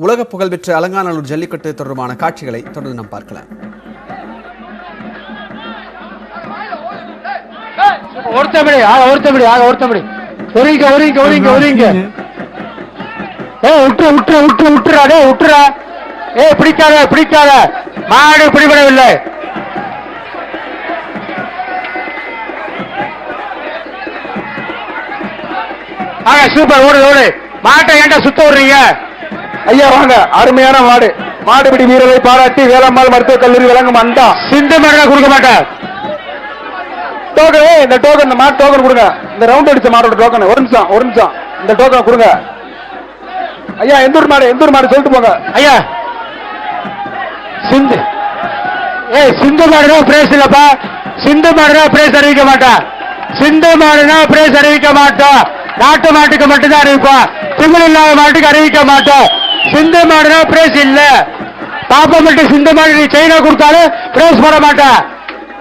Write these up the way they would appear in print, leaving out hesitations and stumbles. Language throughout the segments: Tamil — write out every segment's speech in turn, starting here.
உலக புகழ்பெற்ற அலங்காநல்லூர் ஜல்லிக்கட்டு தொடர்பான காட்சிகளை தொடர்ந்து நாம் பார்க்கலாம். பிடிக்காத மாடு பிடிபடவில்லை. சூப்பர், ஓடு ஓடு. மாட்டை ஏன்டா சுத்த விடுறீங்க? ஐயா வாங்க, அருமையான மாடு. மாடுபிடி வீரரை பாராட்டி வேலம்மாள் மருத்துவக் கல்லூரி வழங்கும் அண்டா. சிந்து மாடு கொடுக்க மாட்டேன். டோக்கன், இந்த டோக்கன், இந்த மாட்டு டோக்கன் கொடுங்க. இந்த ரவுண்ட் அடிச்ச மாடோட டோக்கன். ஒரு நிமிஷம் இந்த டோக்கன் கொடுங்க. ஐயா எந்தூர் மாடு சொல்லிட்டு போங்க. ஐயா சிந்து, சிந்து மாடுனா பிரைஸ் இல்லப்பா. சிந்து மாடுனா பிரைஸ் அறிவிக்க மாட்டேன். சிந்து மாடுனா பிரைஸ் அறிவிக்க மாட்டோம். நாட்டு மாட்டுக்கு மட்டும்தான் அறிவிப்போம். திமிழ் இல்லாத மாட்டுக்கு அறிவிக்க மாட்டோம். சிந்து மாடுனா பிரைஸ் இல்ல. பாப்பா மட்டும் சிந்து மாடு நீ சைனா கொடுத்தாலும் பிரைஸ் போட மாட்டேன்.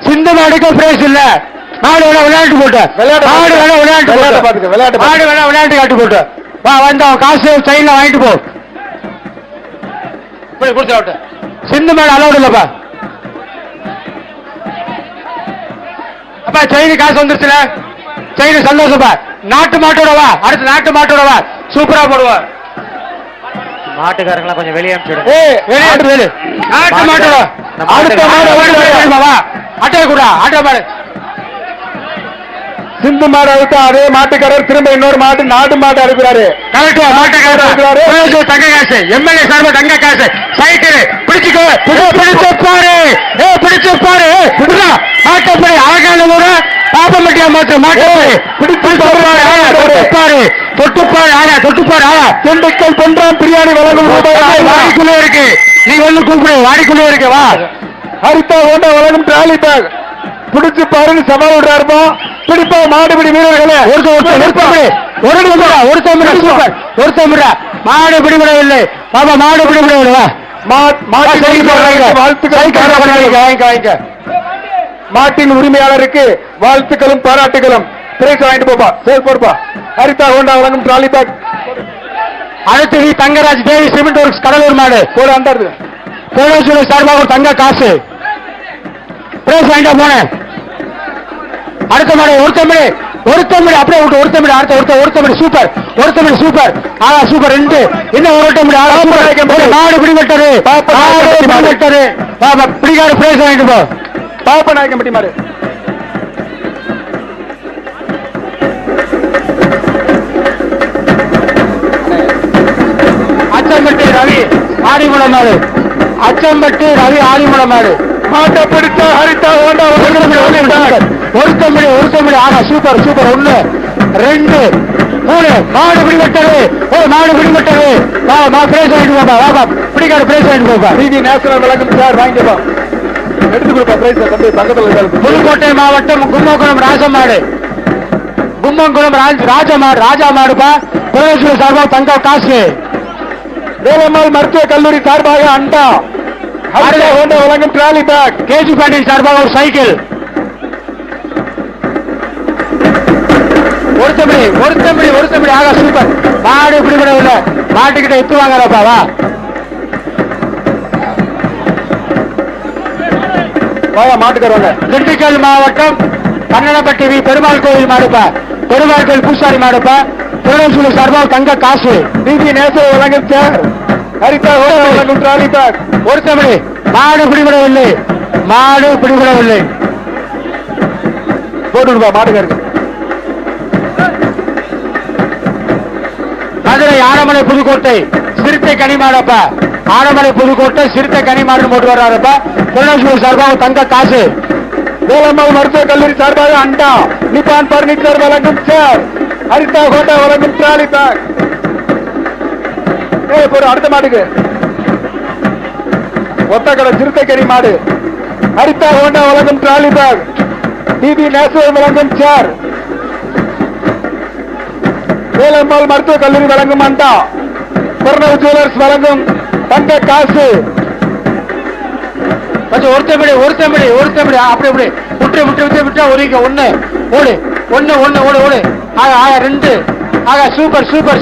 சிந்து மாடுக்கு பிரைஸ் இல்ல. மாடு வேணா விளையாட்டு போட்டு, மாடு வேணா விளையாட்டு மாடு வேணா விளையாட்டு காட்டு போட்டு வா. வந்து அவன் காசு சைன்ல வாங்கிட்டு போ. கொடுத்து சிந்து மாடு அலௌடு இல்லப்பா. அப்பா சைனு காசு வந்துருச்சுல, சைனு சந்தோஷப்பா. நாட்டு மாட்டோட வா, அடுத்து நாட்டு மாட்டோட வா, சூப்பரா போடுவா. மாட்டுக்காரங்களா கொஞ்சம் வெளியே அனுப்பிச்சு நாட்டு மாட்டோட அடுத்த மாடு அட்டை கூட அட்டை மாடு. சிந்து மாடு அழுத்தா அதே மாட்டுக்காரர் திரும்ப இன்னொரு மாட்டு நாட்டு மாட்டு அனுப்புறாரு. தங்க காசு எம்எல்ஏ சார்பா தங்க காசு சைக்கிள் பிடிச்சுக்கோ. பிடிச்சு பாரு, பிடிச்சு பாரு. மாட்டப்படி அழகான பாப்பமட்டியா மாட்டு மாட்டப்படி தொட்டுப்பாரு, தொட்டுப்பாரு ஆனா தொட்டுப்பாரு ஆனா. திண்டுக்கல் பொன்றாம் பிரியாணி வழங்கும் ரூபாய் வாடிக்குள்ளே இருக்கு. நீ ஒண்ணு கூப்பிடு, வாடிக்குள்ளே இருக்கு வா. ஹரிதா ஹோண்டா வழங்கும் டிராலி பேக் பிடிச்சு பாருன்னு சவால் விடுறாருப்பா. பிடிப்பா மாடுபிடி வீரர்களே. ஒரு மாடு பிடிபடவில்லை பாபா, மாடு பிடிபடவில்லை. மாட்டின் உரிமையாளருக்கு வாழ்த்துக்களும் பாராட்டுகளும். பிரைஸ் வாங்கிட்டு போப்பா, சேல் போடுப்பா. ஹரிதா ஹோண்டா வழங்கும் டிராலி பேக். அடுத்து தங்கராஜ் தேவி சிமெண்ட் ஒர்க்ஸ் கடலூர் மாடு போட அந்த கோடேஸ்வரி சார்பாக ஒரு தங்க காசு பிரைஸ் வாங்கிட்டா போனேன். அடுத்த மாடு ஒருத்தமிழ் அப்படியே விட்டு ஒருத்தமிழ் அடுத்த ஒருத்தமிழ் சூப்பர், ஒருத்தமிழ் சூப்பர் ஆனா சூப்பர். ரெண்டு இன்னும் ஒரு ஒருத்தமிழ் மாடு பிடிபட்டது பிடிக்காத பிரைஸ் வாங்கிட்டு போ. பாப்பா நாயக்கம்பட்டி மாடு அச்சம்பட்டி ரவி ஆடிமுளம் மாடு. அச்சம்பட்டி ரவி ஆடிமுளம் மாடு. மாட்டை பிடிச்ச ஹரிதா ஹோண்டா ஒருத்தமிழ் ஆனா சூப்பர் சூப்பர். 1 2 3 மாடு பிடிபட்டது. மாடு பிடிபட்டது. பிரைஸ் வாங்கிட்டு போப்பா. வாப்பா பிடிக்காத பிரைஸ் வாங்கிட்டு போப்பா. டிவி நேஷனல் வழங்கும் சார் வாங்கிப்பா, எடுத்து கொடுப்பா பிரைஸ். தம்பி பக்கத்தில் புதுக்கோட்டை மாவட்டம் கும்பகோணம் ராஜமாடு. கும்பகோணம் ராஜா மாடுப்பா. கோடேஸ்வரி சார்பாக தங்க காசு. வேலம்மாள் மருத்துவக் கல்லூரி சார்பாக அண்டா. ஹரிதா ஹோண்டா வழங்கும் டிராலி பேக். கேஜி பாண்டியன் சார்பாக ஒரு சைக்கிள். ஒருத்தமிழ் ஆக சூப்பர். மாடு பிடிபடவில்லை. மாட்டுக்கிட்ட எத்து வாங்கப்பா வா. மாட்டுக்காரங்க திண்டுக்கல் மாவட்டம் கண்ணனப்பட்டி வி பெருமாள் கோவில் மாடுப்பா. பெருமாள் கோவில் பூசாரி மாடுப்பா. கோடேஸ்வரி சார்பாக தங்க காசு. டிவி நேசர் வழங்கும் சேர். ஹரிதா ஹோண்டா வழங்கும் டிராலி பேக். ஒருத்தமிழ் மாடு பிடிபடவில்லை. போட்டுப்பா மாட்டுக்காருக்கு. மதுரை ஆனமலை புதுக்கோட்டை சிறுத்தை கனிமாடப்பா. ஆனமலை புதுக்கோட்டை சிறுத்தை கனிமாடு போட்டு வர்றாருப்பா. கோடேஸ்வரி சார்பாக தங்க காசு. வேலம்மாள் மருத்துவக் கல்லூரி சார்பாக அண்டா. நிப்பான் பர்னிச்சர் வழங்கும் சேர். ஹரிதா ஹோண்டா வழங்கும் டிராலி பேக். அடுத்த மாட்டுக்கு ஒத்தக்கடை சிறுத்தை கனி மாடு. ஹரிதா ஹோண்டா வழங்கும் டிராலி பேக். டிவி நேஷனல் வழங்கும் சேர். வேலம்மாள் மருத்துவக் கல்லூரி வழங்கும் அண்டா. பிரணவ் ஜுவல்லர்ஸ் வழங்கும் தங்க காசு. கொஞ்சம் ஒருத்தமிழ் அப்படி விட்டு ஒருங்க. ஒன்னு 2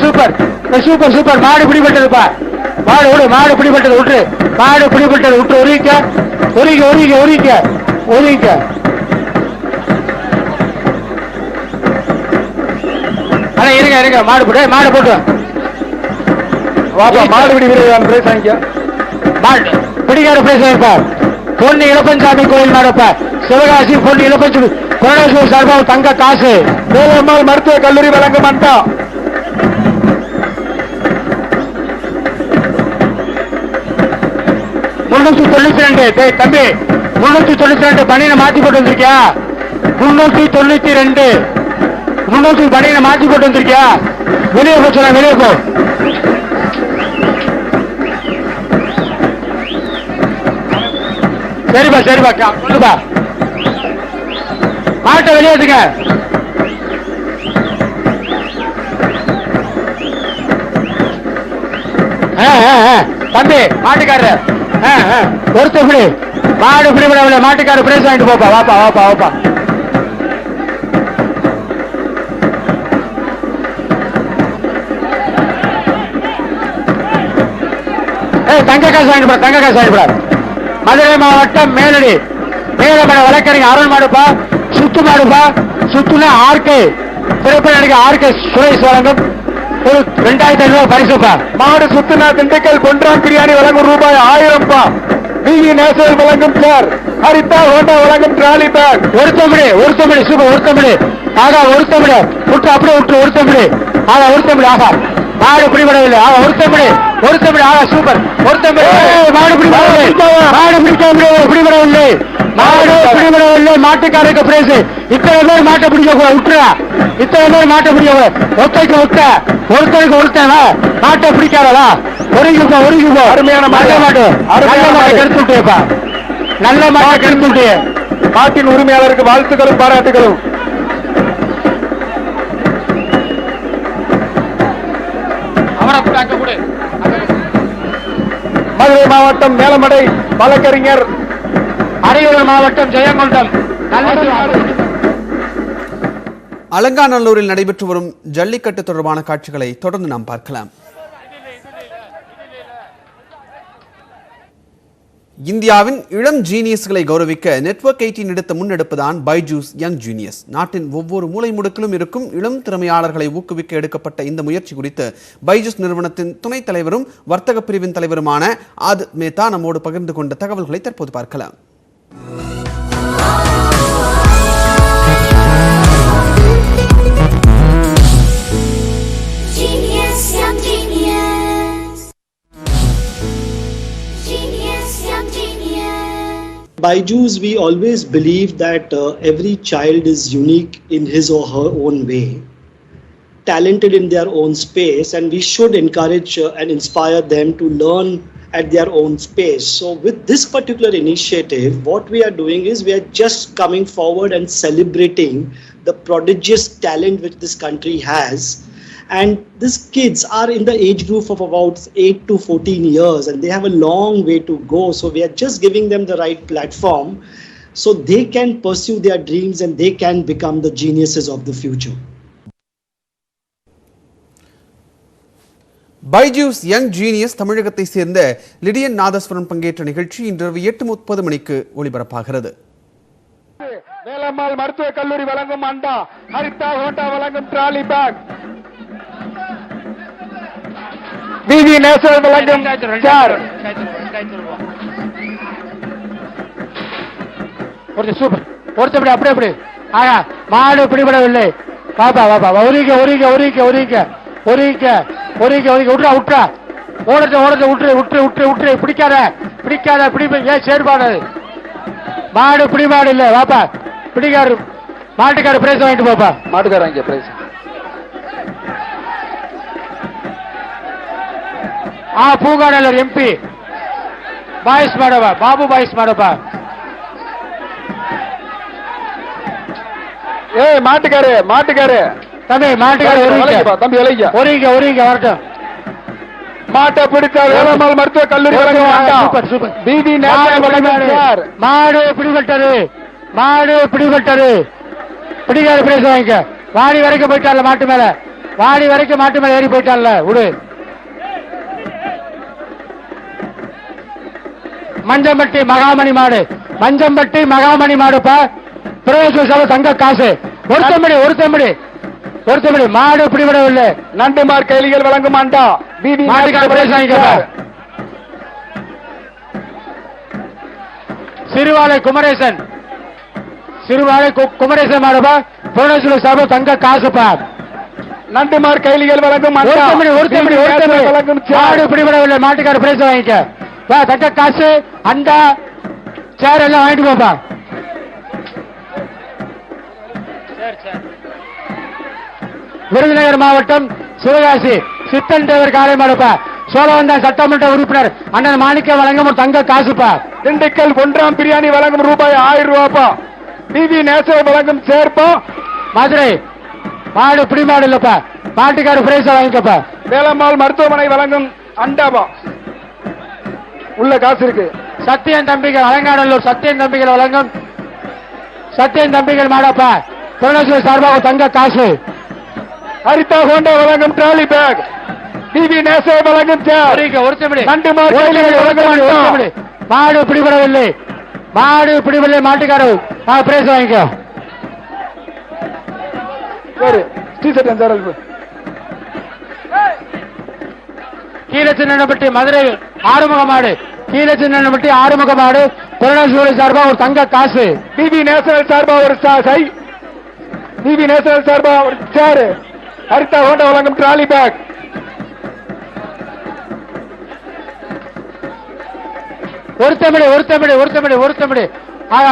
சூப்பர். மாடு பிடிபட்டதுப்பா. மாடு விடு, மாடு பிடிபட்டது விட்டு, மாடு பிடிபட்டது விட்டு, ஒருக்க ஒருக்க ஒருக்க ஒருக்க ஒருக்க. ஆனா இருங்க இருங்க, மாடு போட்டு மாடு போட்டு வாப்பா, மாடு பிடி வீரர் பிரைஸ் வாங்கிக்க. மாடு பிடிக்காத பிரைஸ் வாங்கிப்பா. பொண்ணு இளப்பஞ்சாமி கோயில் மாடுப்பா, சிவகாசி பொண்ணு இளப்பஞ்சாமி கோடேஸ்வரர் சார்பாக தங்க காசு. வேலம்மாள் மருத்துவக் கல்லூரி வழங்கும் அண்டா. தம்பி 392 பணியில மாத்தி போட்டு வந்திருக்கியா? 392 பணியில மாத்தி போட்டு வந்திருக்கியா? வெளியே போ சொல்ல, வெளியே போ. சரிப்பா சரிப்பா, சொல்லுப்பா. மாட்டை வெளியே எடுங்க. தம்பி மாட்டுக்காரர் ஒருத்தர் இப்படி மாடு இப்படி விட மாட்டுக்காரர் பிரைஸ் வாங்கிட்டு போப்பா. வாப்பா வாப்பா வாப்பா. தங்க காசு வாங்கிட்டு போட, தங்க காசு வாங்கிட்டு போட. மதுரை மாவட்டம் மேலடி மேலமட வழக்கறிஞர் அருள் மாடுப்பா, சுத்து மாடுப்பா. சுத்துனா ஆர்கே திரைப்பட நடிகர் ஆர்கே சுரேஷ் வழங்கும் ஒரு 2500 பரிசுப்பா. மாடு சுத்துனா திண்டுக்கல் பொன்றாம் பிரியாணி வழங்கும் ரூபாய் 1000. பிவி நேசர் வழங்கும் சேர், ஹரிதா ஹோண்டா வழங்கும் டிராலி பேக். ஒரு தம்பி சூப்பர், ஒரு தம்பி ஆகா, ஒரு தம்பி விட்டு அப்படியே விட்டு, ஒரு தம்பி ஆகா, ஒரு தம்பி ஆகா. மாடு பிடிபடவில்லை, ஆகா ஒரு தம்பி ஆகா சூப்பர். ஒரு தம்பி மாடு பிடிபடவில்லை, மாடு பிடிபடவில்லை, மாடு பிடிபடவில்லை. மாட்டுக்காரருக்கு பிரைஸ். இத்தனை பேர் மாட்டை பிடிக்க கூட விட்டுறா, இத்தனை பேர் மாட்டை பிடிக்க ஒத்தைக்கு விட்ட, ஒருத்தருக்கு ஒருத்தன் மாட்டை பிடிக்காதா? ஒருங்கிப்போ ஒருங்கிப்போ. அருமையான மாட்டை மாட்டு, நல்ல மாட்டை கெடுத்து விட்டுப்பா, நல்ல மாட்டை கெடுத்து விட்டு. மாட்டின் உரிமையாளருக்கு வாழ்த்துக்களும் பாராட்டுகளும். மதுரை மாவட்டம் மேலமடை வழக்கறிஞர், அரியலூர் மாவட்டம் ஜெயங்கொண்டம். அலங்காநல்லூரில் நடைபெற்று வரும் ஜல்லிக்கட்டு தொடர்பான காட்சிகளை தொடர்ந்து நாம் பார்க்கலாம். இந்தியாவின் இளம் ஜீனியஸ்களை கௌரவிக்க நெட்வொர்க் 18 எடுத்த முன்னெடுப்புதான் பைஜூஸ் யங் ஜீனியஸ். நாட்டின் ஒவ்வொரு மூலை முடுக்கிலும் இருக்கும் இளம் திறமையாளர்களை ஊக்குவிக்க எடுக்கப்பட்ட இந்த முயற்சி குறித்து பைஜூஸ் நிறுவனத்தின் துணைத் தலைவரும் வர்த்தக பிரிவின் தலைவருமான ஆதித் மேத்தா நம்மோடு பகிர்ந்து கொண்ட தகவல்களை தற்போது பார்க்கலாம். Byju's, we always believe that every child is unique in his or her own way, talented in their own space, and we should encourage and inspire them to learn at their own space. So with this particular initiative, what we are doing is we are just coming forward and celebrating the prodigious talent which this country has. And these kids are in the age group of about 8 to 14 years and they have a long way to go. So we are just giving them the right platform so they can pursue their dreams and they can become the geniuses of the future. Byju's young genius தமிழகத்தை சேர்ந்த லிடியன் நாதஸ்வரன் பங்கேற்ற நிகழ்ச்சி இன்று 8:30 மணிக்கு ஒளிபரப்பாகிறது. வேலம்மாள் மருத்துவக் கல்லூரி வழங்கும் அண்டா, ஹரிதா ஹோண்டா வழங்கும் டிராலி பேக், பிவி நேசர் வழங்கும் சேர். ஒரு சூப்பர், ஒருத்தப்படி அப்படியே அப்படி ஆகா. மாடு பிடிபடவில்லை, பாப்பா பாப்பா. ஒரிக்க ஒரிக்க ஒரிக்க ஒரிக்க ஒரிக்க ஒரிக்க ஒரிக்க விட்டுறா விட்டுறா, ஓடத்தை ஓடத்தை விட்டுரு விட்டுரு விட்டுரு விட்டுரு. பிடிக்காத பிடிக்காத பிடிப்ப ஏன் செயற்பாடு. மாடு பிடிமாடு இல்லை, வாப்பா பிடிக்காரு. மாட்டுக்காரு பிரைஸ் வாங்கிட்டு போப்பா. மாட்டுக்கார வாங்க பிரைஸ். பூங்காடலர் எம்பி பாய்ஸ் மாடப்பா, பாபு பாய்ஸ் மாடப்பா. ஏய் மாட்டுக்காரு மாட்டுக்காரு தம்பி, மாட்டுக்காரு தம்பி ஒருங்க ஒருங்க வரட்டும். மாட்டை பிடிச்ச வேலம்மாள் மருத்துவக் கல்லூரி சூப்பர் சூப்பர். பிவி மாடு பிடிபட்டது, மாடு பிடிபட்டது. பிடிக்காத பிரைஸ் வாங்கிக்க. வாடி வரைக்கும் போயிட்டால மாட்டு மேல, வாடி வரைக்கும் மாட்டு மேல ஏறி போயிட்டால விடு. மஞ்சம்பட்டி மகாமணி மாடு, மஞ்சம்பட்டி மகாமணி மாடுப்பா. பிரவேச சபை தங்க காசு. ஒருத்தமடி மாடு பிடிபடவில்லை. நண்டுமார் கைலிகள் வழங்கும் அண்டா மாட்டுக்கார பிரைஸ் வாங்கிக்கப்பா. சிறுவாலை குமரேசன் மாடுப்பா. பிரவேச சபை தங்க காசுப்பா. நண்டுமார் கைலிகள் வழங்கும் அண்டா வழங்கும் மாடு பிடிபடவில்லை. மாட்டுக்கார பிரைஸ் வாங்கிக்க. தங்க காசு, அண்டா, சேர் எல்லாம் வாங்கிட்டு போப்பா. விருதுநகர் மாவட்டம் சிவகாசி சித்தன் தேவர் காளை மாடுப்பா. சோழவந்தான் சட்டமன்ற உறுப்பினர் அண்ணன் மாணிக்க வழங்கும் ஒரு தங்க காசுப்பா. திண்டுக்கல் ஒன்றாம் பிரியாணி வழங்கும் ரூபாய் 1000 ரூபாப்பா. டிவி நேசர் வழங்கும் சேர்ப்பா. மதுரை மாடு பிடிமாடு இல்லப்பா. மாட்டுக்கார பிரைஸ் வாங்கிக்கப்பா. வேலம்மாள் மருத்துவமனை வழங்கும் அண்டாபா. உள்ள காசு இருக்கு. சத்தியன் தம்பிகள் அலங்காநல்லூர் சத்தியன் தம்பிகள் வழங்கும் சத்தியன் தம்பிகள் மாடப்பா. புவனேஸ்வர் சார்பாக தங்க காசு. ஹரிதா ஹோண்டா வழங்கும் ட்ராலி பேக். டிவி நேசர் வழங்கும் சேர். நண்டுமார் கைலிகள் வழங்கும் மாடு பிடிபடவில்லை. மாட்டுக்காரர் பிரைஸ் வாங்கிக்கோ. கீழச்சின்னப்பட்டி மதுரை ஆறுமுக மாடு. கீழச்சின்னப்பட்டி ஆறுமுக மாடு. புவனேஸ்வரி சார்பா ஒரு தங்க காசு. டிவி நேஷனல் சார்பா ஒரு டிவி நேஷனல் சார்பா ஒரு சேர். ஹரிதா ஹோண்டா வழங்கும் ட்ராலி பேக். ஒருத்தமிடு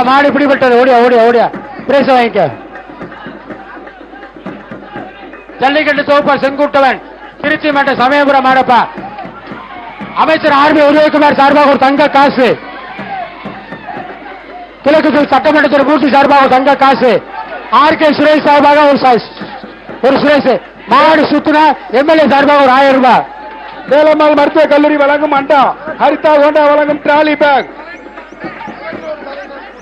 மாடு பிடிபட்டது. ஓடியா பிரைஸ் வாங்கிக்க. ஜல்லிக்கட்டு தோப்பர் செங்குட்டவன் திருச்சி மட்ட சமயபுரம் மாடப்பா. அமைச்சர் ஆர்பி உதயகுமார் சார்பாக ஒரு தங்க காசு. கிழக்கு சட்டமன்றத்தில் பூர்த்தி சார்பாக ஒரு தங்க காசு. ஆர் கே சுரேஷ் சார்பாக ஒரு சுரேஷ். மாடு சுத்துனா எம்எல்ஏ சார்பாக ஒரு 1000 ரூபாய். வேலம்மாள் மருத்துவக் கல்லூரி வழங்கும் அண்டா. ஹரிதா ஹோண்டா வழங்கும் ட்ராலி பேக்.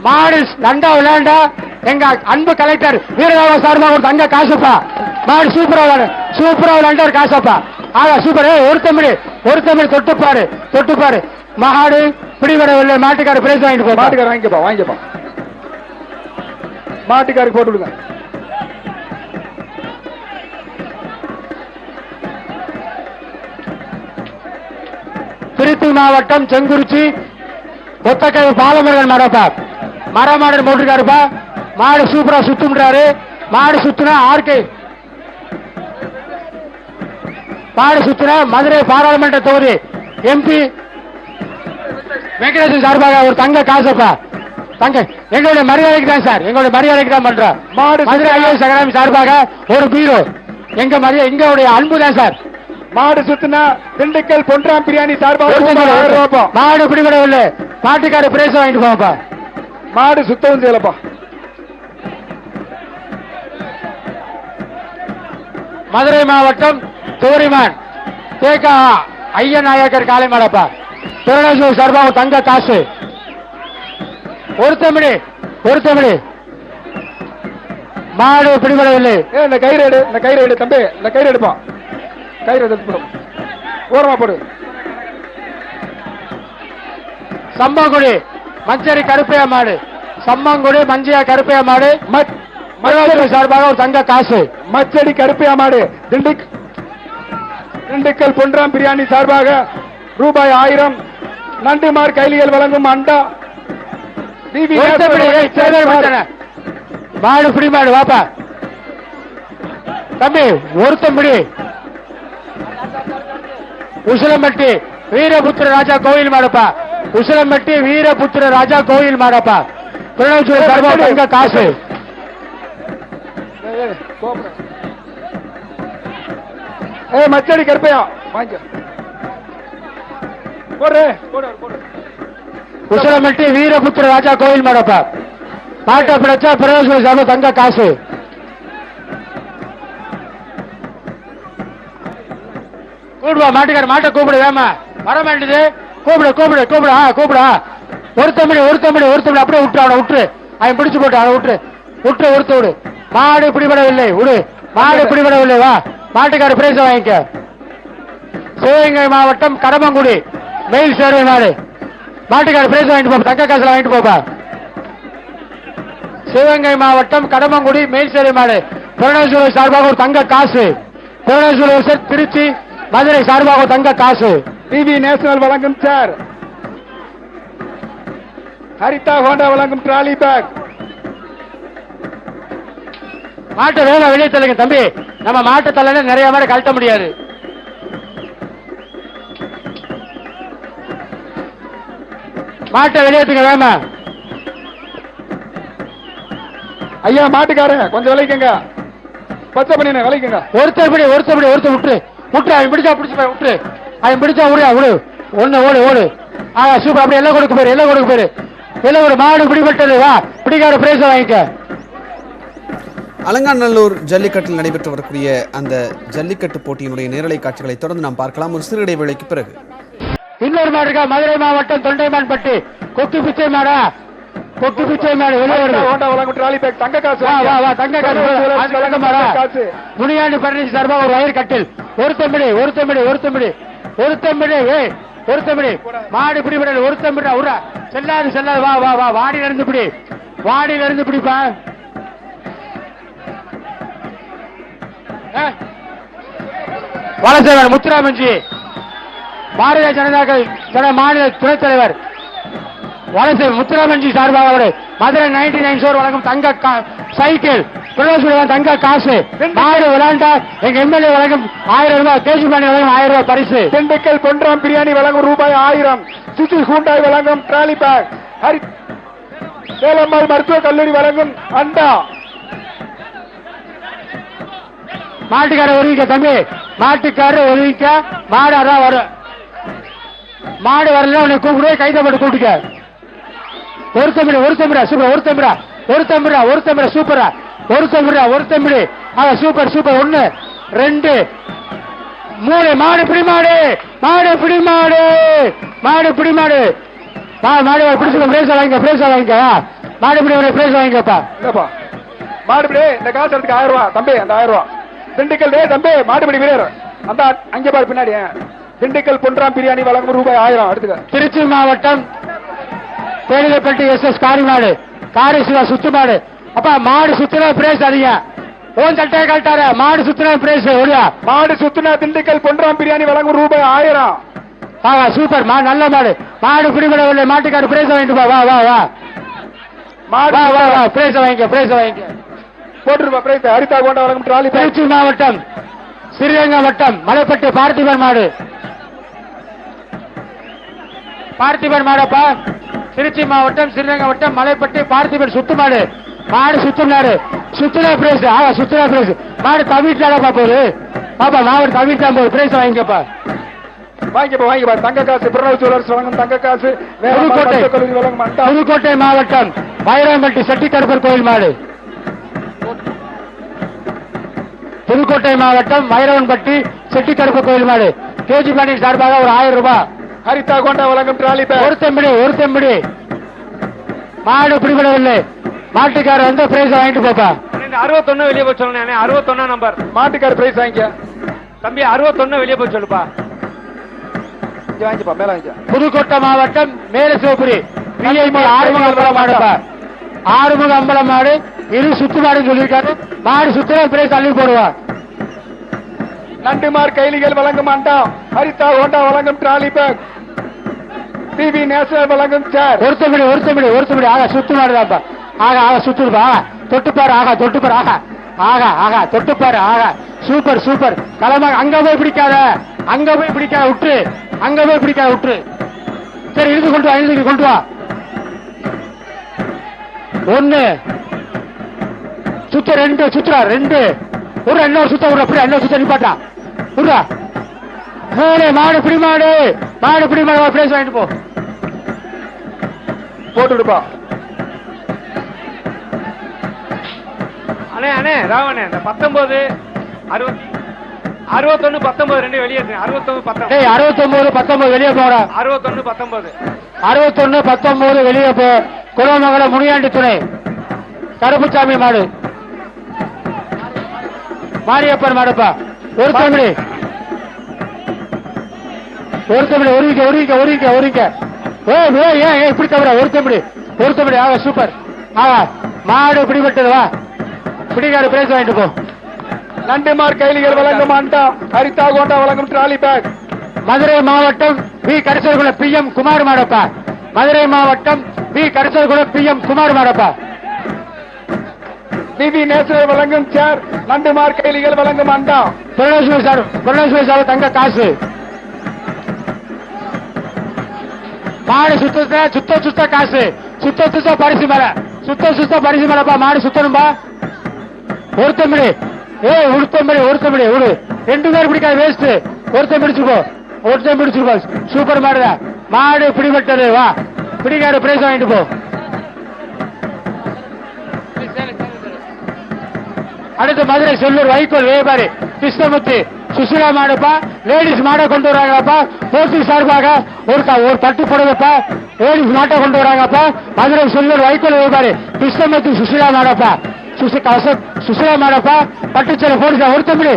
மாடு நண்டா விளையாண்டா எங்க அன்பு கலெக்டர் வீரராவ சார்பாக ஒரு தங்க காசுப்பா. மாடு சூப்பரா விளையாண்ட ஒரு காசப்பா. சூப்பர். ஒருத்தமிழ் தொட்டுப்பாரு. மாடு பிடிபடவில்லை. மாட்டுக்கார பிரைஸ் வாங்கிட்டு போ. மாட்டுக்கார வாங்கிக்கப்பா. மாட்டுக்காருக்கு போட்டு விடுங்க. திருச்சி மாவட்டம் செங்குறிச்சி கொத்தக்கை பாலமுருகன் மாடப்பா. மரமாடு போட்டிருக்காருப்பா. மாடு சூப்பரா சுத்துறாரு. மாடு சுத்துனா ஆர்கே மாடு சுத்துனா மதுரை பாராளுமன்ற தொகுதி எம்பி வெங்கடேசன் சார்பாக ஒரு தங்க காசுப்பா. தங்க எங்களுடைய மரியாதைக்கு தான் சார். பண்றோம். மதுரை ஐஏஎஸ் அகாடமி சார்பாக ஒரு பீரோ. எங்களுடைய அன்பு தான் சார். மாடு சுத்தினா திண்டுக்கல் பொன்றாம் பிரியாணி சார்பாக மாடு பிடிபடவில்லை. மாட்டுக்கார பிரைஸ் வாங்கிட்டு போப்பா. மாடு சுத்தவும் செய்யலப்பா. மதுரை மாவட்டம் தூரிமான் தேக்கா ஐயன் நாயக்கர் காலை மாடப்பா. புவனேஸ்வர் சார்பாக தங்க காசு. ஒருத்தமிழ் மாடு பிடிபடவில்லை. இந்த கயிறு எடு தம்பி. இந்த கயிறு எடுப்பா. கயிறு எடுத்து ஓரமா போடு. சம்பங்குடி மஞ்சரி கருப்பையா மாடு. மஞ்சியா கருப்பையா மாடு. சார்பாக ஒரு தங்க காசு. மச்சடி கருப்பையா மாடு. திண்டுக்கல் பொன்றாம் பிரியாணி சார்பாக ரூபாய் 1000. நண்டுமார் கைலிகள் வழங்கும் அண்டா. மாடு பிடிமாடு வாப்பா தம்பி. ஒருத்தம்படி உசிலம்பட்டி வீரபுத்திர ராஜா கோயில் மாடப்பா. புவனேஸ்வரி சார்பாக தங்க காசு. மச்சடி கருப்பையா வாங்க. உசிலம்பட்டி வீரபுத்திர ராஜா கோயில் மாடப்பா. மாட்டை பிடிச்சா புவனேஸ்வரி சார்பாக தங்க காசு. கூப்பிடுவா மாட்டுக்கார. மாட்டை கூப்பிடு வேமா. வர மாட்டேது. கூப்பிடு. ஒருத்தமிழ் அப்படியே விட்டு அவன் பிடிச்சு போட்டு அவனை விட்டு. மாடு பிடிபடவில்லை. வா. மாட்டுக்கார பிரைஸ் வாங்கிக்க. சிவகங்கை மாவட்டம் கடம்பங்குடி மெயில் சேர்வை மாடு. மாட்டுக்கார பிரைஸ் வாங்கிட்டு போப்பா, தங்க காசுல வாங்கிட்டு போப்பா. சிவகங்கை மாவட்டம் கடம்பங்குடி மேல்சேரி மாடு புவனேஸ்வரர் சார்பாக ஒரு தங்க காசு. புவனேஸ்வரர் திருச்சி மதுரை சார்பாக ஒரு தங்க காசு. டிவி நேஷனல் வழங்கும் சார். ஹரிதா ஹோண்டா வழங்கும் டிராலி பேக். மாட்டை வேலை வெளியே தள்ளுங்க தம்பி, நம்ம மாட்டை தள்ளன நிறைய மாடு கழட்ட முடியாது. மாட்டை வெளியேற்றுங்க வேமா. ஐயா மாட்டுக்காரங்க கொஞ்சம் விளைக்குங்க, பச்சை பண்ணி விளைக்குங்க. ஒருத்தர் விட்டுரு அவன் பிடிச்சா பிடிச்சு விட்டுரு, அவன் பிடிச்சா விடு ஒண்ணு ஓடு ஓடு. சூப்பர், அப்படி எல்லாம் கொடுக்க போயிரு எல்லாம் ஒரு மாடு பிடிபட்டது. வா பிடிக்காத பிரைஸ் வாங்கிக்க. அலங்காநல்லூர் ஜல்லிக்கட்டில் நடைபெற்று வரக்கூடிய அந்த ஜல்லிக்கட்டு போட்டியினுடைய நேரலை காட்சிகளை தொடர்ந்து நாம் பார்க்கலாம் ஒரு சிறு இடைவேளைக்கு பிறகு. இன்னொரு மாடு இருக்கா, மதுரை மாவட்டம் தொண்டைமான்பட்டி கொக்கு பிச்சை மாடா, கொக்கு பிச்சை மாடு வெளியே வருது. ஹோண்டா வழங்கும் டிராலி பேக் தங்க காசு. வா தங்க காசு. முனியாண்டி பழனி சார்பா ஒரு வயிறு கட்டில். ஒருத்தமிடு மாடு பிடிபடல். ஒருத்தமிடு உரா செல்லாது. வா வாடியில இருந்து பிடிப்பா. வளசேவன் முத்துராமன்ஜி பாரதிய ஜனதா மாநில துணைத் தலைவர் வளசேவன் முத்துராமன்ஜி சார்பாக ஒரு மதுரை 99 ஸ்டோர் வழங்கும் தங்க சைக்கிள், தங்க காசு. மாடு விளையாண்டா எங்க எம்எல்ஏ வழங்கும் 1000 ரூபாய், கேஜிபாணி வழங்கும் 1000 ரூபாய் பரிசு. திண்டுக்கல் பொன்ராம் பிரியாணி வழங்கும் ரூபாய் 1000. சுசி ஹூண்டாய் வழங்கும் டிராலி பேக். சேலம்மாள் மருத்துவக் கல்லூரி வழங்கும் அண்டா. மாட்டுக்காரர் ஒதுவிக்க தம்பி, மாட்டுக்காரர் ஒதுவிக்க. மாடு அதான் வரும், மாடு வரல உன்னை கூப்பிடு, கைதப்பட்டு கூப்பிட்டுக்க. ஒருத்தமிடா சூப்பரா. ஒருத்தமிடு சூப்பர் 1 2 3 மாடு பிடி பிடிச்சு பிரேஸ் வாங்கிக்க. மாடு பிடி பிரேஸ் வாங்கிக்கப்பா. மாடுபிடி இந்த காசு எடுத்துக்கு 1000 ரூபாய் தம்பி. அந்த 1000 ரூபாய் திண்டுக்கல் தம்பி மாடுபிடி வீரர் அந்த அங்கே பாரு பின்னாடி. திண்டுக்கல் பொன்ராம் பிரியாணி வழங்கும் ரூபாய் 1000 எடுத்துக்க. திருச்சி மாவட்டம் பேரிலப்பட்டி SS காரிமாடு காரி சிவா சுத்து மாடு. அப்பா மாடு சுத்தினா பிரேஸ் அதிக. ஓன் தட்டையை கழட்டார மாடு சுத்தினா பிரேஸ் ஒடியா. மாடு சுத்தினா திண்டுக்கல் பொன்ராம் பிரியாணி வழங்கும் ரூபாய் 1000. சூப்பர் நல்ல மாடு பிடிபடவில்லை. மாட்டுக்காரு பிரேஸ் வாங்கிட்டு வா பிரேஸ் வாங்கிக்க. போட்டுருப்பா பிரைஸ். ஹரிதா ஹோண்டா வழங்கும் டிராலி. திருச்சி மாவட்டம் ஸ்ரீரங்கம் வட்டம் மலைப்பட்டி பார்த்திபன் மாடுப்பா. திருச்சி மாவட்டம் ஸ்ரீரங்கம் வட்டம் மலைப்பட்டி பார்த்திபன் சுத்து மாடு. மாடு சுத்துனா பிரைஸ். மாடு தவிட்டாடா போகுது. பாப்பா மாடு தவிட்டா போகுது. பிரைஸ் வாங்கிக்கப்பா. தங்க காசு. பிரணவ் ஜுவல்லர்ஸ் வழங்கும் தங்க காசு. புதுக்கோட்டை மாவட்டம் வைரம்பட்டி செட்டி கருப்பர் கோயில் மாடு. புதுக்கோட்டை மாவட்டம் வைரவன்பட்டி செட்டி கருப்பு கோயில் மாடு. கேஜிபாணி சார்பாக ஒரு 1000 ரூபாய். ஹரிதா ஹோண்டா வழங்கும் டிராலி பேக். ஒருத்தம்பிடி மாடு பிடிபடவில்லை. மாட்டுக்காரர் வந்து பிரைஸ் வாங்கிட்டு போப்பா. 61 வெளியே போய் சொல்லணும். 61 நம்பர் மாட்டுக்காரர் பிரைஸ் வாங்கிக்க தம்பி. 61 வெளியே போய் சொல்லுப்பா. வாங்கிப்பா மேல வாங்கிக்க. புதுக்கோட்டை மாவட்டம் மேல சிவபுரி ஆறுமுக அம்பலம் மாடுப்பா. ஆறுமுக அம்பலம் மாடு இரு சுத்து மாடு சொல்லியிருக்காரு. மாடு சுத்துற பிரைஸ் தள்ளி போடுவா. நண்டுமார் கைலிகள் வழங்கும் அண்டா. ஹரிதா ஹோண்டா வழங்கும் டிராலி பேக். டிவி நேஷனல் வழங்கும் சேர். ஒருத்தமிடி சுத்து மாடுதாப்பா. சுத்துருப்பா. தொட்டுப்பாரு. சூப்பர் களமா. அங்க போய் பிடிக்காத விட்டுரு. சரி இழுத்து கொண்டு வா. 1 சுத்த 2 சுத்துறா 2 ஒரு இன்னொரு சுத்த விடுற. இன்னொரு சுத்த நிப்பாட்டா விடுறா. மாடு பிடி மாடு பிரைஸ் வாங்கிட்டு போ. போட்டுடுப்பா. அண்ணே ராவணே இந்த 19 61 19 ரெண்டு வெளியே 69 19 வெளியே போற. 61 19 வெளியே போ. குலமங்கலம் முனியாண்டி துணை கருப்புசாமி மாடு. மாரியப்பன் மாடுப்பா. ஒருத்தமிழ் ஒருவிக்க இப்படி தவிர ஒரு தம்பி ஆக சூப்பர் ஆகா மாடு பிடிபட்டது வா பிடிக்காரு பிரைஸ் வாங்கிட்டு போ நண்டுமார் கைலிகள் வழங்கும் அண்டா ஹரிதா கோண்டா வழங்கும் டிராலி பேக் மதுரை மாவட்டம் வி கரிசல்குள PM குமார் மாடப்பா மதுரை மாவட்டம் வி கரிசல்குள PM குமார் மாடப்பா டிவி நேஷனல் வழங்கும் சேர் நண்டுமார் கைலிகள் வழங்கும் அண்டா புரணேஸ்வரி சார் தங்க காசு மாடு சுத்த காசு சுத்த பரிசு மேல சுத்த பரிசு மேலப்பா மாடு சுத்தணும்பா ஒருத்தமிழி ஒருத்தமிழி விடு 2 பேர் பிடிக்காது வேஸ்ட் ஒருத்தன் பிடிச்சுக்கோ சூப்பர் மாடுடா மாடு பிடிபட்டது வா பிடிக்காரு பிரைஸ் வாங்கிட்டு போ அடுத்து மதுரை செல்லூர் வைக்கோல் வியாபாரி கிருஷ்ணமூர்த்தி சுசிலா மாடுப்பா லேடிஸ் மாடை கொண்டு வராங்கப்பா போட்டி சார்பாக ஒரு தட்டு போடுங்கப்பா லேடிஸ் மாட்டை கொண்டு வராங்கப்பா மதுரை செல்லூர் வைக்கோல் வியாபாரி கிருஷ்ணமூர்த்தி சுசிலா மாடப்பா சுசிலா மாடப்பா பட்டுச்சலை போடுச்சா ஒரு தம்பி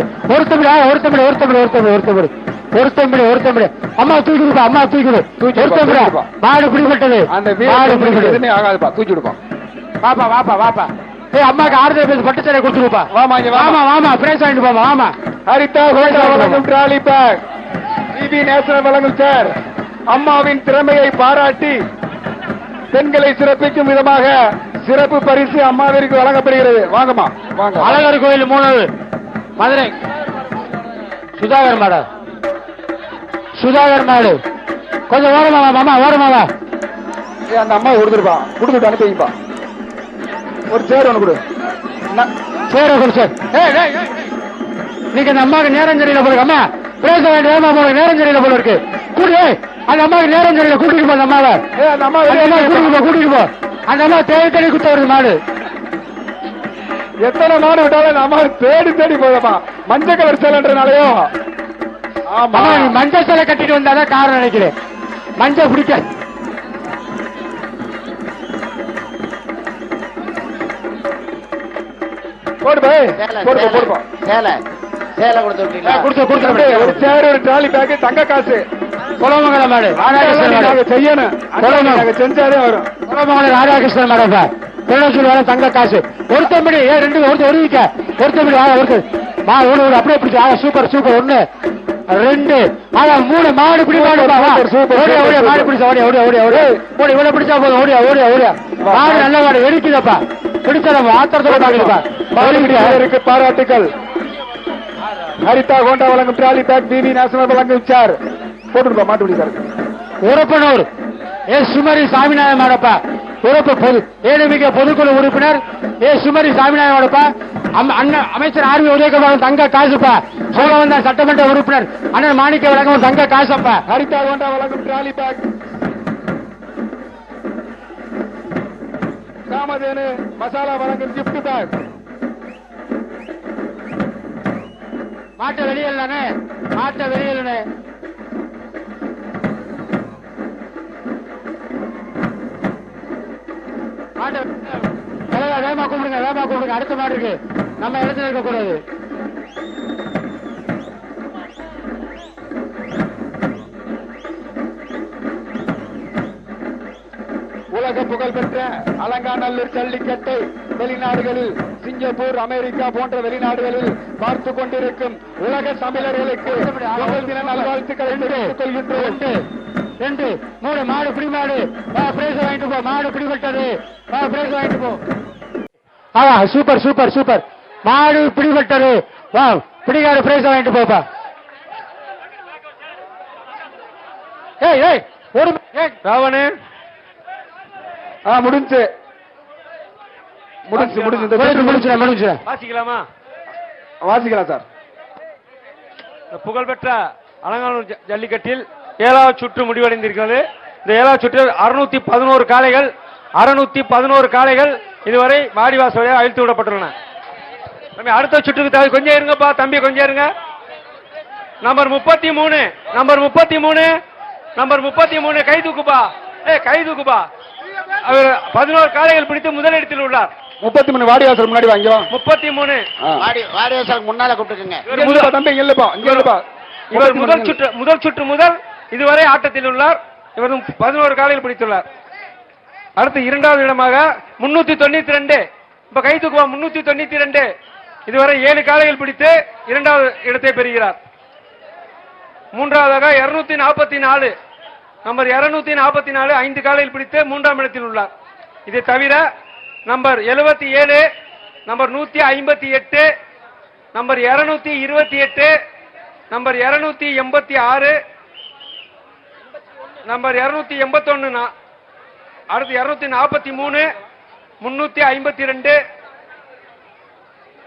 அம்மா தூக்கிடு மாடு பிடிபட்டது ஆகாதுப்பா தூக்கி விடுப்பா வாப்பா அம்மாக்கு ஆறுதல் பேச பட்டுச்சலை கொடுத்துருப்பா வாமா பிரைஸ் வாங்கிட்டு போமா வாமா ஹரிதா கோண்டா வழங்கும் டிராலி பேக் டிவி நேஷனல் வழங்கும் சார் அம்மாவின் திறமையை பாராட்டி பெண்களை சிறப்பிக்கும் விதமாக சிறப்பு பரிசு அம்மாவிற்கு வழங்கப்படுகிறது வாங்கம்மா வாங்க அழகர் கோயில் 3 மதுரை சுதாகர் மாடு கொஞ்சம் ஓரமாவா அந்த அம்மா கொடுத்துட்டு அனுப்பிப்பா ஒரு சேர் ஒண்ணு கொடு சார் நீங்க அந்த அம்மாவுக்கு நேரம் தெரியல போல அம்மா பேச வேண்டிய நேரம் தெரியல போல இருக்கு அந்த அம்மாவுக்கு நேரம் தெரியல கூட்டிட்டு போ அந்த அம்மாவை கூட்டிட்டு போ அந்த அம்மா தேடி குத்த வருது மாடு எத்தனை மாடு விட்டாலும் அந்த அம்மா தேடி போதமா மஞ்சள் கலர் சேலன்றனாலயோ நீ மஞ்சள் சேலை கட்டிட்டு வந்தாதான் காரணம் நினைக்கிறேன் மஞ்சள் பிடிக்க ஒரு சேர் ஒரு டிராலி பேக் தங்க காசு குலமங்கலம் மாடு செய்யணும் செஞ்சாலே வரும் குலமங்கலம் ராதாகிருஷ்ணன் மாடப்பா திருநெல்வேலி தங்க காசு ஒருத்தம்படி ஒருத்தர் அப்படியே பிடிச்சு சூப்பர் 1 2 3 மாடு பிடி மாடு பிடிச்சா ஓடியா பிடிச்சா போதும் ஓடியா மாடு நல்ல மாடு வெடிக்குதப்பா பிடிச்சா நம்ம ஆத்திரத்தோட பாராட்டுகள் ஹரிதா கோண்டா வழங்கும் டிராலி பேக் டிவி நேஷனல் வழங்கும் சார் போட்டுருப்பா மாட்டு பிடிக்காரு உரப்பனூர் சுமரி சாமிநாத மாடப்பா ஏடிமிக பொதுக்குழு உறுப்பினர் சுமரி சாமிநாத மாடப்பா அமைச்சர் ஆர்வி உதயகுமார் தங்க காசுப்பா சோழவந்தான் சட்டமன்ற உறுப்பினர் அண்ணன் மாணிக்க வழங்கும் தங்க காசப்பா ஹரிதா கோண்டா வழங்கும் டிராலி பேக் காமதேனு மசாலா வழங்கும் கிஃப்ட் பேக் மாட்ட வெளியேறானே வேமா கூப்பிடுங்க அடுத்த மாடு இருக்கு நம்ம இடத்துல இருக்க கூடாது உலக புகழ் பெற்ற அலங்காநல்லூர் ஜல்லிக்கட்டை வெளிநாடுகளில் சிங்கப்பூர் அமெரிக்கா போன்ற வெளிநாடுகளில் பார்த்து கொண்டிருக்கும் உலக தமிழர்களுக்கு பொங்கல் தின நல்வாழ்த்துக்களை தெரிவித்துக் கொள்கின்றோம் 2 3 மாடு பிடி மாடு பிரைஸ் வாங்கிட்டு போ மாடு பிடிபட்டது பிரைஸ் வாங்கிட்டு போ சூப்பர் மாடு பிடிபட்டது வா பிடிக்காத பிரைஸ் வாங்கிட்டு போப்பா ஒரு ராவணே முடிஞ்சு வாசிக்கலாம் சார். புகழ்பெற்ற அலங்காநல்லூர் ஜல்லிக்கட்டில் 7வது சுற்று முடிவடைந்திருக்கிறது. இந்த 7வது சுற்றில் 611 காளைகள் இதுவரை வாடிவாசல் வழியாக அழித்து விடப்பட்டுள்ளன. அடுத்த சுற்றுக்கு தேவை கொஞ்சம் இருங்கப்பா தம்பி, கொஞ்சம் இருங்க. நம்பர் 33 கை தூக்குப்பா, கை தூக்குப்பா. அவர் 11 காளைகள் பிடித்து முதலிடத்தில் உள்ளார். 33 வாடிவாசல் முன்னாடி வாங்கிவா. 33 வாடிவாசல் முன்னால கூப்பிட்டுங்க. இவர் முதல் சுற்று முதல் இதுவரை ஆட்டத்தில் உள்ளார். இவரும் 11 காலையில் பிடித்துள்ளார். அடுத்து இரண்டாவது இடமாக 392, இப்ப கை தூக்குவா 392, இதுவரை 7 காலையில் பிடித்து இரண்டாவது இடத்தை பெறுகிறார். மூன்றாவதாக 244, நம்பர் 244 5 காலையில் பிடித்து 3ஆம் இடத்தில் உள்ளார். இதை தவிர number 77, number 158, number 228, number 286, number 281, அடுத்து 243, 352,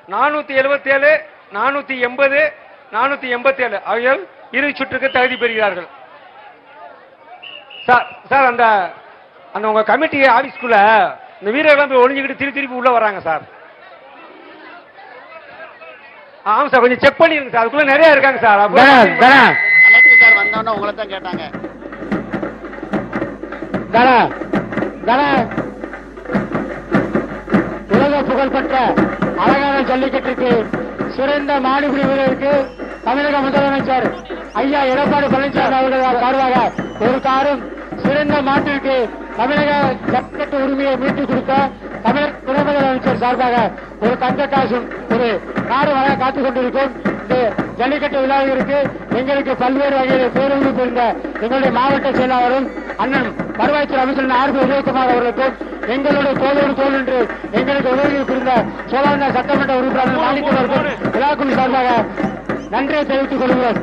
477, 480, 487 அவர்கள் இறுதி சுற்றுக்கு தகுதி பெறுகிறார்கள். சார் அந்த அந்த உங்க கமிட்டி ஆபீஸ்க்குள்ள இந்த வீரர்கள் போய் ஒளிஞ்சுக்கிட்டு திருப்பி உள்ள வராங்க சார். ஆமா சார், கொஞ்சம் செக் பண்ணிருங்க சார், அதுக்குள்ள நிறைய இருக்காங்க சார். சார் வந்தோன்னு உங்களை தான் கேட்டாங்க. உலக புகழ்பெற்ற அழகான ஜல்லிக்கட்டுக்கு சிறந்த மாடுபிடி வீரருக்கு தமிழக முதலமைச்சர் ஐயா எடப்பாடி பழனிசாமி அவர்கள் சார்பாக ஒரு காரும், சிறந்த மாட்டிற்கு தமிழக ஜல்லிக்கட்டு உரிமையை மீட்டுக் கொடுத்த தமிழக துணை முதலமைச்சர் சார்பாக ஒரு தங்க காசும் ஒரு காரு வழங்க காத்துக் கொண்டிருக்கும். இந்த ஜல்லிக்கட்டு விழாவிற்கு எங்களுக்கு பல்வேறு வகையில் பேருந்து பெறுந்த எங்களுடைய மாவட்ட செயலாளரும் அண்ணன் வருவாய்த்துறை அமைச்சர் ஆர் பி உதயகுமார் அவர்களுக்கும் எங்களுடைய தோளோடு தோல் என்று எங்களுக்கு உதவி புரிந்த சோழாண்ட சட்டமன்ற உறுப்பினர் மாணிக்கவர்களுக்கும் விழாக்குழு சார்பாக நன்றியை தெரிவித்துக் கொள்கிறோம்.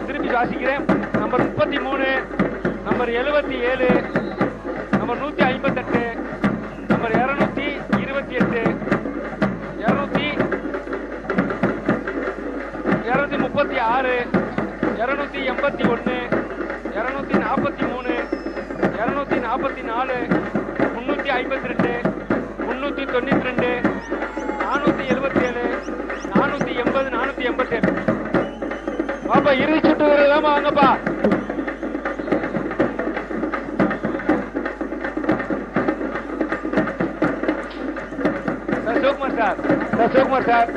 திருப்பி வாசிக்கிறேன். Number 33, number 77, number 158, number 228, 236, 281, 243, 244, 352, 392, 477, 480, 487. பாப்பா இறுதி சுட்டு வருதாமா வாங்கப்பா. Sivakumar sir, Sivakumar sir,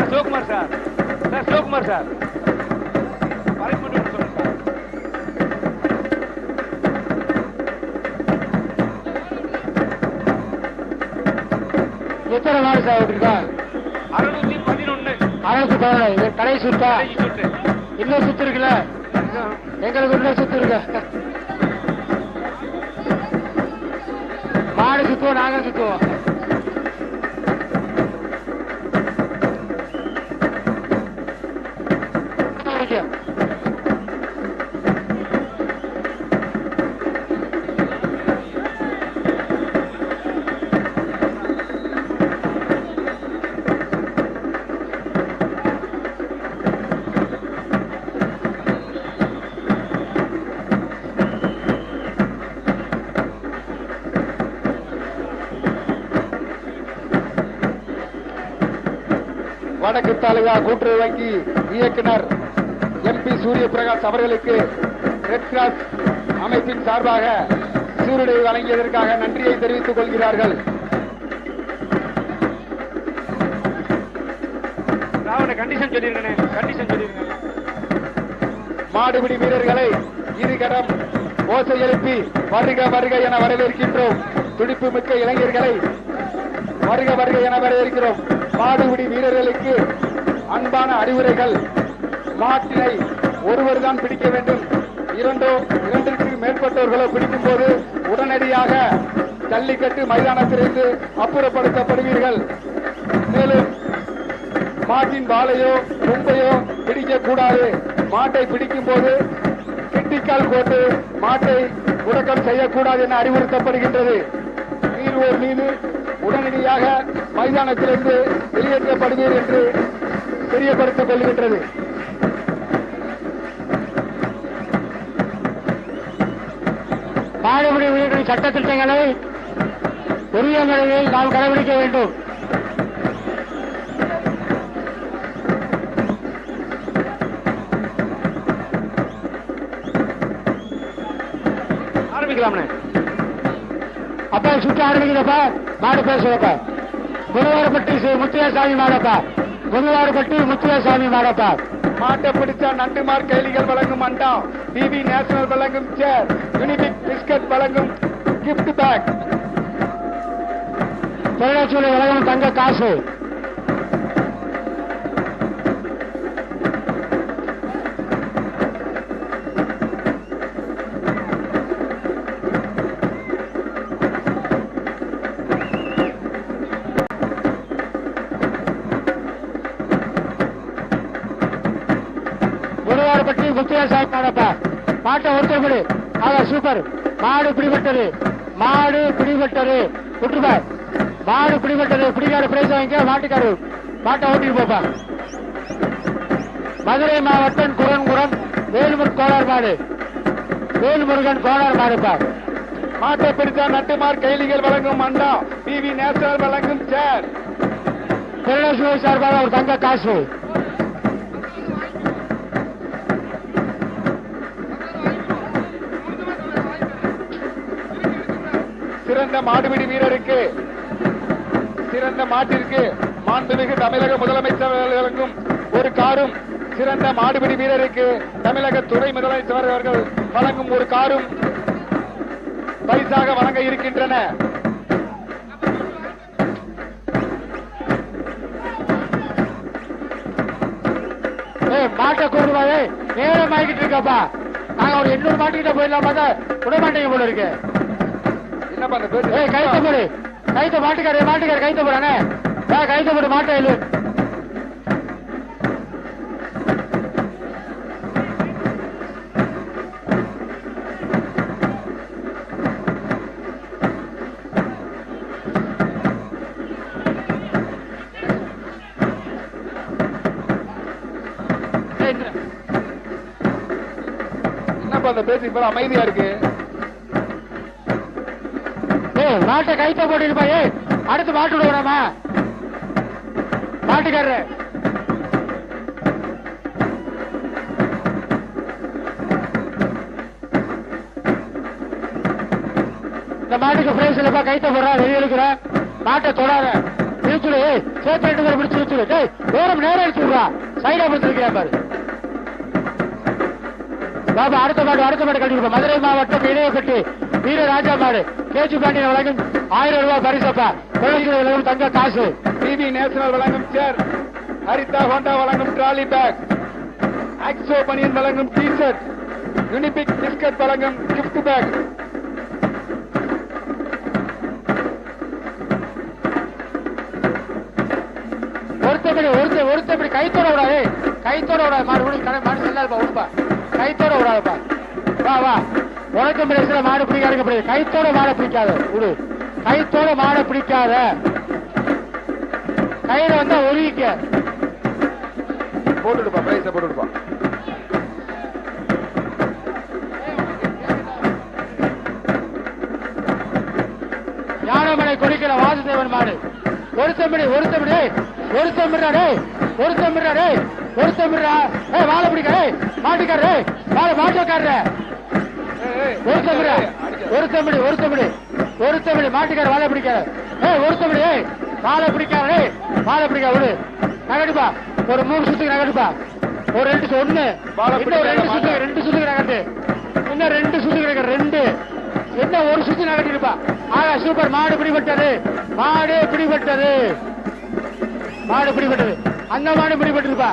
Sivakumar sir, Sivakumar sir சொல்லுங்க சார். எத்தனை நாள் சார் இருக்கா? 611. 611 கடை சுத்தா? இன்னும் சுத்து இருக்குல்ல, எங்களுக்கு இன்னும் சுத்து இருக்கு. மாடு சுத்துவோம், நாங்க சுத்துவோம். வடக்கு தாலுகா கூட்டுறவு வங்கி இயக்குனர் MP சூரிய பிரகாஷ் அவர்களுக்கு ரெட் கிராஸ் அமைப்பின் சார்பாக சீருடை வழங்கியதற்காக நன்றியை தெரிவித்துக் கொள்கிறார்கள். கண்டிஷன் சொல்லிருங்க. மாடுபிடி வீரர்களை இருகரம் ஓசை எழுப்பி வருக வருக என வரவேற்கின்றோம். துடிப்பு மிக்க இளைஞர்களை வருக வருக என வரவேற்கிறோம். மாடுபிடி வீரர்களுக்கு அன்பான அறிவுரைகள்: மாட்டினை ஒருவர் தான் பிடிக்க வேண்டும். இரண்டிற்கு மேற்பட்டவர்களோ பிடிக்கும் போது உடனடியாக ஜல்லிக்கட்டு மைதானத்திலிருந்து அப்புறப்படுத்தப்படுவீர்கள். மேலும் மாட்டின் வாலையோ கொம்பையோ பிடிக்கக்கூடாது. மாட்டை பிடிக்கும் போது கிட்டிக்கால் போட்டு மாட்டை முடக்கம் செய்யக்கூடாது என அறிவுறுத்தப்படுகின்றது. மீறுவோர் மீது உடனடியாக மைதானத்திலிருந்து வெளியேற்றப்படுவீர் என்று தெரியப்படுத்திக் கொள்கின்றது. மாடுபிடி வீரர்களின் சட்டத்திட்டங்களை உரிய முறையில் நாம் கடைபிடிக்க வேண்டும். ஆரம்பிக்கலாம்ண்ணே. அப்பா சுற்று ஆரம்பிக்கிறப்பா, மாடு பேசுறப்பா. குருவாரப்பட்டி ஸ்ரீ முத்துவேசாமி மாடப்பா, குருவாரப்பட்டி முத்துவேசாமி மாடப்பா. மாட்டை பிடிச்சா நண்டுமார் கைலிகள் வழங்கும் அண்டா, டிவி நேஷனல் வழங்கும் சேர், யூனிபிக் பிஸ்கட் வழங்கும் கிஃப்ட் பேக், தொழிலாட்சி வழங்கும் தங்க காசு. குருவாரப்பட்டி முத்துவேசாமி மாடப்பா. மாட்டை ஒருத்தர் சூப்பர். மாடு பிடிபட்டது, மாடு பிடிபட்டது. விட்டுருப்பா, மாடு பிடிபட்டது. பிடிக்காத பிரைஸ் வாங்கிக்க. மாட்டுக்காரு மாட்டை ஓட்டிட்டு போப்பா. மதுரை மாவட்டம் குரங்குரம் வேலுமுருகன் கோளார் மாடு, வேலுமுருகன் கோளார் மாடுப்பா. மாட்டை பிடிச்சா நண்டுமார் கைலிகள் வழங்கும் அண்டா, டிவி நேஷனல் வழங்கும் சேர், திருநெல்வேலி சார்பாக ஒரு தங்க காசு. சிறந்த மாடுபிடி வீரருக்கு, சிறந்த மாட்டிற்கு மாண்புமிகு தமிழக முதலமைச்சர் வழங்கும் ஒரு காரும், சிறந்த மாடுபிடி வீரருக்கு தமிழக துணை முதலமைச்சர் அவர்கள் வழங்கும் ஒரு காரும் பரிசாக வழங்க இருக்கின்றன. மாட்டை கூடுவாயே நேரம் ஆகிட்டு இருக்கப்பா. நாங்க ஒரு 800 மாட்டுக்கிட்ட போயிடலாம் பார்த்தா விட மாட்டேங்க போல இருக்கு. என்னப்பா அந்த பேரு? கைத்த போடு, கைத்த மாட்டுக்காரு, மாட்டுக்காரு கைத்த போடானே, கைத்த போடு மாட்டை இல்லு. என்னப்பா அந்த பேச்சு இப்ப அமைதியா இருக்கு? மாட்டை கைத்த போட்டு அடுத்து மாட்டு விடுவோமா மாட்டுக்காரரு. இந்த மாட்டுக்கு பிரைஸ் இல்லப்பா. கைத்த போடுறா, வெளியே இருக்கிற மாட்டை தொடாத, இழுச்சுடு. சேர்த்து 2 பேர் பிடிச்சு இழுச்சுடு. நேரம் நேரம் அடிச்சு விடுறா, சைடா பிடிச்சிருக்கிறேன் பாரு பாபா. அடுத்த மாடு கட்டிருப்பா. மதுரை மாவட்டம் இடையப்பட்டி வீரராஜா மாடு கேஜி பாண்டியன் வழங்கும் 1000 ரூபாய் பரிசப்பா. தொழில்துறை தங்க காசு. டிவி நேஷனல் வழங்கும் சேர், ஹரிதா ஹோண்டா வழங்கும் ட்ராலி பேக், ஆக்சோ பனியன் வழங்கும் டி ஷர்ட், யூனிபிக் பிஸ்கட் வழங்கும் கிஃப்ட் பேக். ஒருத்தப்படி கைத்தோட விடாது, கைத்தோட விடாது. மாடு மாடு செல்லாதுப்பா, விடுப்பா. கைத்தோட விடாதுப்பா. வா வா, உனக்கு பிரச்சனை. மாடு பிடிக்காது, கைத்தோட மாடை பிடிக்காத விடு. கைத்தோட மாடை பிடிக்காத, கையில வந்தா ஒருவிக்க போட்டுடுப்பா, பிரைஸ போட்டுடுப்பா. யானமலை கொடுக்கிற வாசுதேவன் மாடு. ஒருத்தமிடு வாழை பிடிக்க மாட்டுக்காரு, மாட்டுக்காரரு ஒருத்தமிடு மாட்டுக்கார வாழை பிடிக்காரு. ஒருத்தமிடு வாழை பிடிக்காரு, வாழை பிடிக்க விடு. நகட்டுப்பா, ஒரு 3 சுத்துக்கு நகட்டுப்பா. ஒரு 2 ஒண்ணு, இன்னும் 2 சுத்துக்கு நகட்டு. இன்னும் 2 சுத்துக்கு நகட்டு. 2 என்ன, ஒரு சுத்து நகட்டிருப்பா. ஆகா சூப்பர். மாடு பிடிபட்டது, மாடு பிடிபட்டது. அந்த மாடு பிடிபட்டிருப்பா.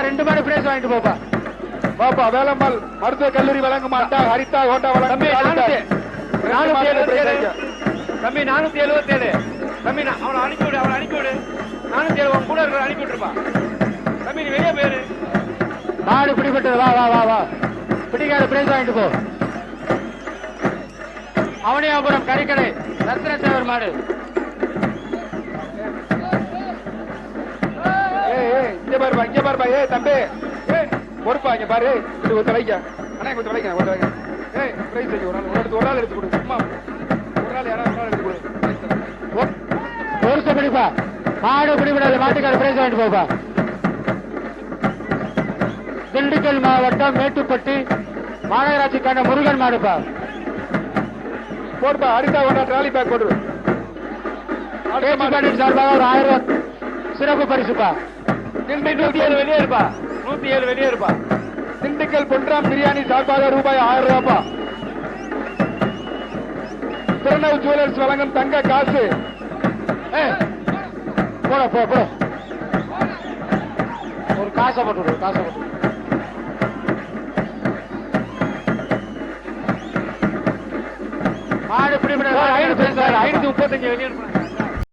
2 மாடு பிரைஸ் வாங்கிட்டு போப்பா. பாப்பா வேலம்மாள் மருத்துவக் கல்லூரி வழங்கும் அண்டா, ஹரிதா ஹோண்டா வழங்கும் தம்பி 477. தம்பி அவனை அனுப்பிவிடு, 477 கூட இருக்கிற அனுப்பி விட்டுருப்பா. தம்பி நீ வெளியே போயிரு. மாடு பிடிபட்டது. வா வா வா வா, பிடிக்காத பிரைஸ் வாங்கிட்டு போ. அவனியாபுரம் கறிக்கடை ரத்னசேகர் மாடு. இங்க பாருப்பா. தம்பி பொறுப்பா, இங்க பாரு. இது ஒரு தலைக்க அண்ணா, கொஞ்சம் வைக்க. பிரைஸ் ஒரு ஆள் எடுத்து கொடு. சும்மா ஒரு ஆள் யாராவது எடுத்து கொடு. ஒரு பிடிப்பா. மாடு பிடிபடாத மாட்டுக்கார பிரைஸ் வாங்கிட்டு போப்பா. திண்டுக்கல் மாவட்டம் மேட்டுப்பட்டி மாநகராட்சிக்கான முருகன் மாடுப்பா. போடுப்பா அடுத்த ஒன்றா ட்ராலி பேக் போடு சார்பாக ஒரு 1000 ரூபாய் சிறப்பு பரிசுப்பா. 107 வெளியே இருப்பா, 107 வெளியே இருப்பா. திண்டுக்கல் பொன்ராம் பிரியாணி சார்பாக ரூபாய் 1000 ரூபாய்ப்பா. பிரணவ் ஜுவல்லர்ஸ் வழங்கும் தங்க காசு போட போ போ ஒரு காசை போட்டு காசை போட்டு மாடு பிடி 535 வெளியே இருப்பா.